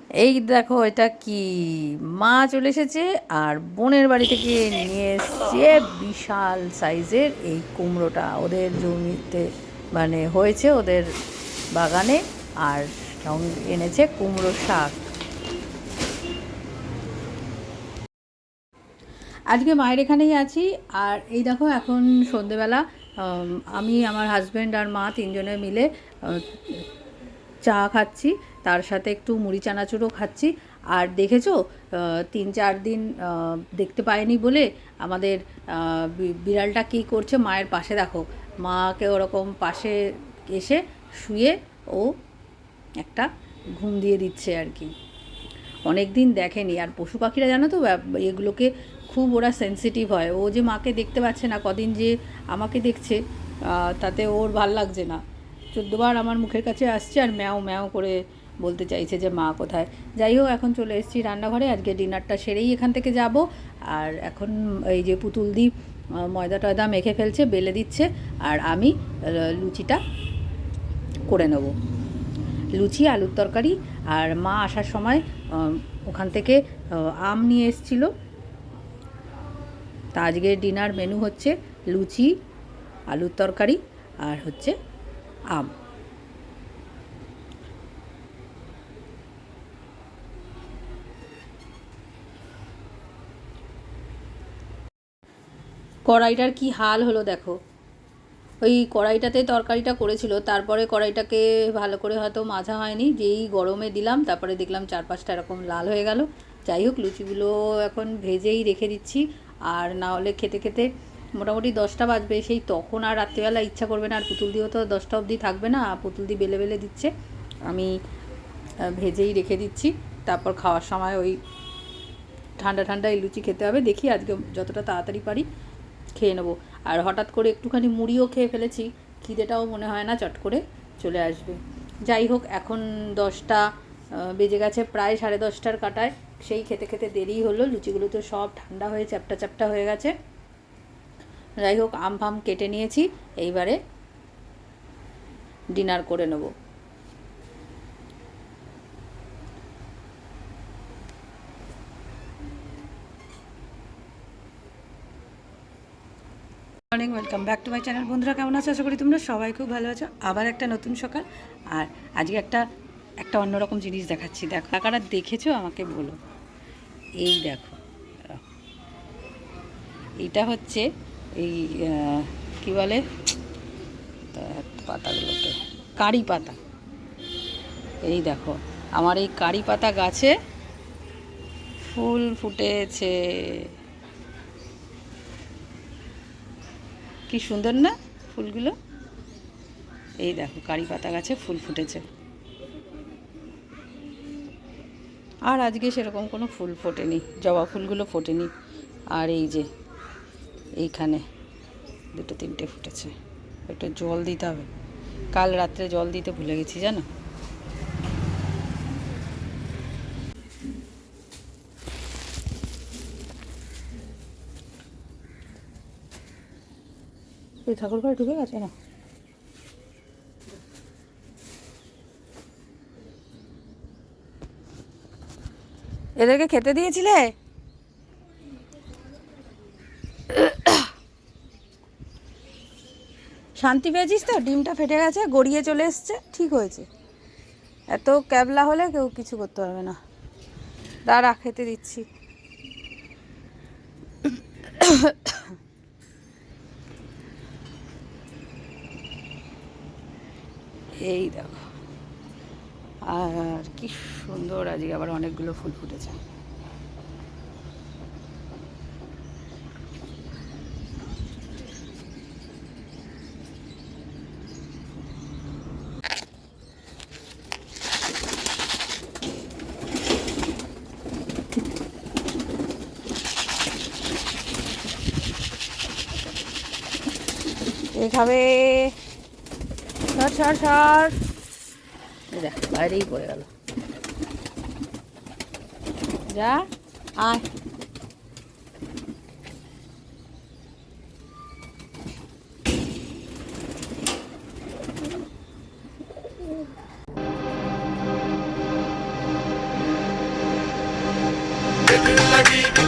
এই দেখো এটা কি, মা চলে এসেছে আর বোনের বাড়ি থেকে নিয়ে এসছে বিশাল সাইজের এই কুমড়োটা ওদের জমিতে, মানে হয়েছে ওদের বাগানে। আর সঙ্গে এনেছে কুমড়ো শাক। আজকে মায়ের এখানেই আছি। আর এই দেখো এখন সন্ধেবেলা আমি আমার হাজব্যান্ড আর মা তিনজনে মিলে চা খাচ্ছি, তার সাথে একটু মুড়ি চানাচুরও খাচ্ছি। আর দেখেছো 3-4 দিন দেখতে পাইনি বলে আমাদের বিড়ালটা কী করছে মায়ের পাশে, দেখো মাকে ওরকম পাশে এসে শুয়ে ও একটা ঘুম দিয়ে দিচ্ছে আর কি। অনেক দিন দেখেনি। আর পশু পাখিরা জানো তো এগুলোকে খুব ওরা সেন্সিটিভ হয়। ও যে মাকে দেখতে পাচ্ছে না, কদিন যে আমাকে দেখছে তাতে ওর ভাল লাগছে না। 14বার আমার মুখের কাছে আসছে আর ম্যাও ম্যাও করে বলতে চাইছে যে মা কোথায়। যাই হোক, এখন চলে এসেছি রান্নাঘরে, আজকে ডিনারটা সেরেই এখান থেকে যাব। আর এখন এই যে পুতুল দি ময়দা টয়দা মেখে ফেলছে, বেলে দিচ্ছে, আর আমি লুচিটা করে নেব। লুচি, আলুর তরকারি। আর মা আসার সময় ওখান থেকে আম নিয়ে এসেছিল। তা আজকের ডিনার মেনু হচ্ছে লুচি, আলুর তরকারি আর হচ্ছে আম। কড়াইটার কি হাল হলো দেখো। ওই কড়াইটাতে তরকারিটা করেছিল, তারপরে কড়াইটাকে ভালো করে হয়তো মাজা হয়নি, যেই গরমে দিলাম তারপরে দেখলাম 4-5টা এরকম লাল হয়ে গেল। যাই হোক, লুচিগুলো এখন ভেজেই রেখে দিচ্ছি। আর না হলে খেতে খেতে মোটামুটি 10টা বাজবে, সেই তখন আর রাত্রিবেলা ইচ্ছা করবে না। আর পুতুল দিও তো 10টা অবধি থাকবে না, পুতুল দি বেলে বেলে দিচ্ছে, আমি ভেজেই রেখে দিচ্ছি। তারপর খাওয়ার সময় ওই ঠান্ডা ঠান্ডা এই লুচি খেতে হবে। দেখি আজকে যতটা তাড়াতাড়ি পারি খেয়ে নেবো। আর হঠাৎ করে একটুখানি মুড়িও খেয়ে ফেলেছি, খিদেটাও মনে হয় না চট করে চলে আসবে। যাই হোক, এখন 10টা বেজে গেছে, প্রায় 10:30টার কাটায়। সেই খেতে খেতে দেরি হলো, লুচিগুলো তো সব ঠান্ডা হয়ে চ্যাপটা চ্যাপটা হয়ে গেছে। যাই হোক, আম ফাম কেটে নিয়েছি, এইবারে ডিনার করে নেবো। Morning, welcome back to my channel. বন্ধুরা কেমন আছো? আশা করি তোমরা সবাই খুব ভালো আছো। আবার একটা নতুন সকাল। আর আজকে একটা একটা অন্যরকম জিনিস দেখাচ্ছি। দেখো, কারা দেখেছো আমাকে বলো। এই দেখো, এইটা হচ্ছে এই কি বলে পাতাগুলোকে, কারি পাতা। এই দেখো, আমার এই কারি পাতা গাছে ফুল ফুটেছে। কি সুন্দর না ফুলগুলো? এই দেখো, কারি পাতা গাছে ফুল ফুটেছে। আর আজকে সেরকম কোনো ফুল ফোটেনি, জবা ফুলগুলো ফোটেনি। আর এই যে এইখানে 2-3টে ফুটেছে, একটু জল দিতে হবে। কাল রাত্রে জল দিতে ভুলে গেছি জানো। ওই ঠাকুর ঘরে ঢুকে গেছে না। এদেরকে খেতে দিয়েছিলে? শান্তি পেয়েছিস তো? ডিমটা ফেটে গেছে, গড়িয়ে চলে এসছে, ঠিক হয়েছে। এত ক্যাবলা হলে কেউ কিছু করতে পারবে না। দাঁড়া, খেতে দিচ্ছি। এই দেখো, আর কি সুন্দর আজকে আবার অনেকগুলো ফুল ফুটেছে। এখাবে সর সর সর, দেখ বাইরেই পড়ে গেল। যা, আয়।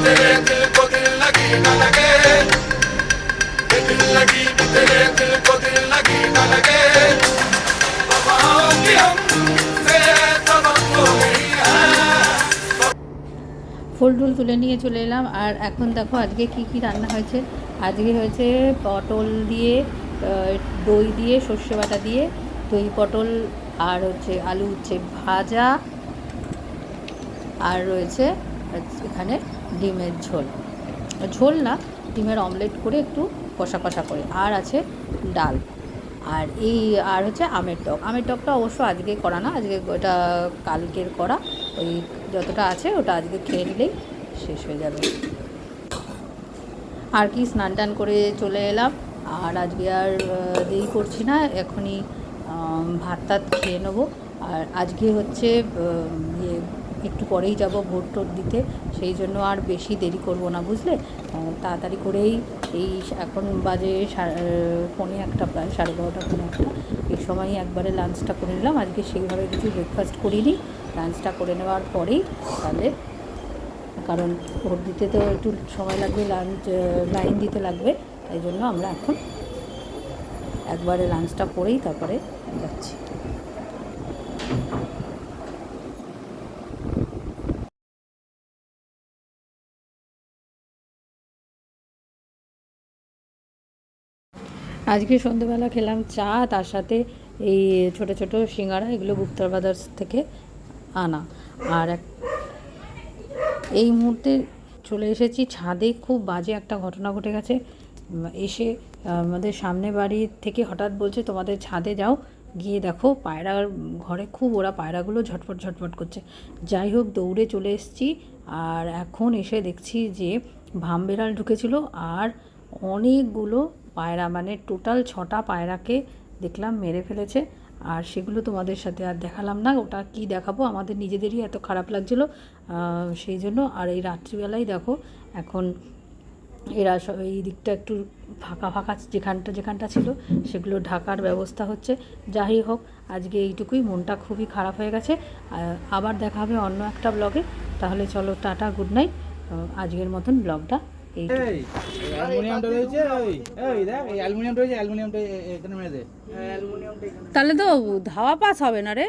तेरे दिल को दिल लगी न लगे, दिल लगी भी तेरे दिल को दिल लगी न लगे, वफाओं की हमसे तवक्को नहीं है। ফুল টুল তুলে নিয়ে চলে এলাম। আর এখন দেখো আজকে কি কি রান্না হয়েছে। আজকে হয়েছে পটল দিয়ে দই দিয়ে সর্ষে বাটা দিয়ে দই পটল, আর হচ্ছে আলু উচ্ছে ভাজা, আর রয়েছে এখানে ডিমের ঝোল, ঝোল না ডিমের অমলেট করে একটু কষা কষা করে, আর আছে ডাল, আর আর হচ্ছে আমের টক। আমের টকটা অবশ্য আজকে করা না, আজকে ওটা কালকের করা, ওই যতটা আছে ওটা আজকে খেয়ে নিলেই শেষ হয়ে যাবে। আর কি স্নান টান করে চলে এলাম, আর আজকে আর দেরি করছি না, এখনই ভাত টাত খেয়ে নেবো। আর আজকে হচ্ছে একটু পরেই যাব ভোট টোট দিতে, সেই জন্য আর বেশি দেরি করব না, বুঝলে। তাড়াতাড়ি করেই এই এখন বাজে 1:45, প্রায় 12:30 1:45, এই সময়ই একবারে লাঞ্চটা করে নিলাম। আজকে সেইভাবে কিছু ব্রেকফাস্ট করিনি, লাঞ্চটা করে নেওয়ার পরেই তাহলে, কারণ ভোট দিতে তো একটু সময় লাগবে, লাইন দিতে লাগবে, তাই জন্য আমরা এখন একবারে লাঞ্চটা করেই তারপরে যাচ্ছি। আজকে সন্ধ্যেবেলা খেলাম চা, তার সাথে এই ছোট ছোট সিঙ্গারা, এগুলো গুপ্তা ব্রাদার্স থেকে আনা। আর এই মুহূর্তে চলে এসেছি ছাদে, খুব বাজে একটা ঘটনা ঘটে গেছে। এসে আমাদের সামনে বাড়ি থেকে হঠাৎ বলছে তোমাদের ছাদে যাও, গিয়ে দেখো পায়রার ঘরে খুব ওরা পায়রাগুলো ঝটপট ঝটপট করছে। যাই হোক দৌড়ে চলে এসেছি, আর এখন এসে দেখছি যে ভামবেড়াল ঢুকেছিল আর অনেকগুলো পায়রা, মানে টোটাল 6টা পায়রাকে দেখলাম মেরে ফেলেছে। আর সেগুলো তোমাদের সাথে আর দেখালাম না, ওটা কি দেখাবো, আমাদের নিজেদেরই এত খারাপ লাগছিলো সেই জন্য। আর এই রাত্রিবেলায় দেখো এখন এরা সব এই দিকটা একটু ফাঁকা ফাঁকা যেখানটা ছিল সেগুলো ঢাকার ব্যবস্থা হচ্ছে। যাই হোক আজকে এইটুকুই, মনটা খুবই খারাপ হয়ে গেছে। আবার দেখা হবে অন্য একটা ব্লগে। তাহলে চলো টাটা, গুড নাইট। আজকের মতন ব্লগটা তাহলে তো ধাওয়া পাস হবে না রে।